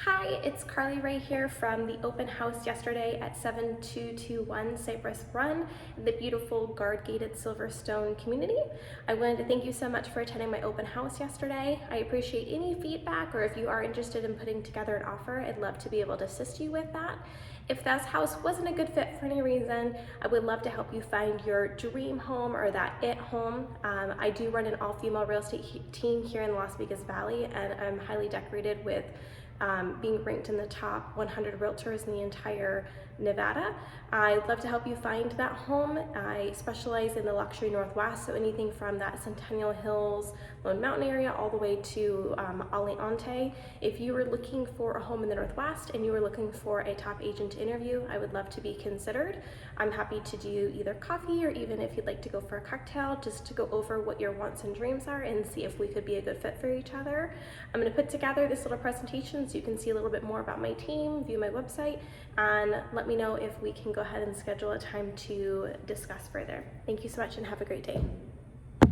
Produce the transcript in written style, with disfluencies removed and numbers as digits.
Hi, it's Carly right here from the open house yesterday at 7221 Cypress Run, the beautiful guard-gated Silverstone community. I wanted to thank you so much for attending my open house yesterday. I appreciate any feedback, or if you are interested in putting together an offer, I'd love to be able to assist you with that. If this house wasn't a good fit for any reason, I would love to help you find your dream home or that it home. I do run an all-female real estate team here in the Las Vegas Valley, and I'm highly decorated with being ranked in the top 100 realtors in the entire Nevada. I'd love to help you find that home. I specialize in the luxury Northwest, so anything from that Centennial Hills, Lone Mountain area, all the way to Aliante. If you were looking for a home in the Northwest and you were looking for a top agent to interview, I would love to be considered. I'm happy to do either coffee or even if you'd like to go for a cocktail, just to go over what your wants and dreams are and see if we could be a good fit for each other. I'm going to put together this little presentation so you can see a little bit more about my team, view my website, and let me know if we can go ahead and schedule a time to discuss further. Thank you so much and have a great day.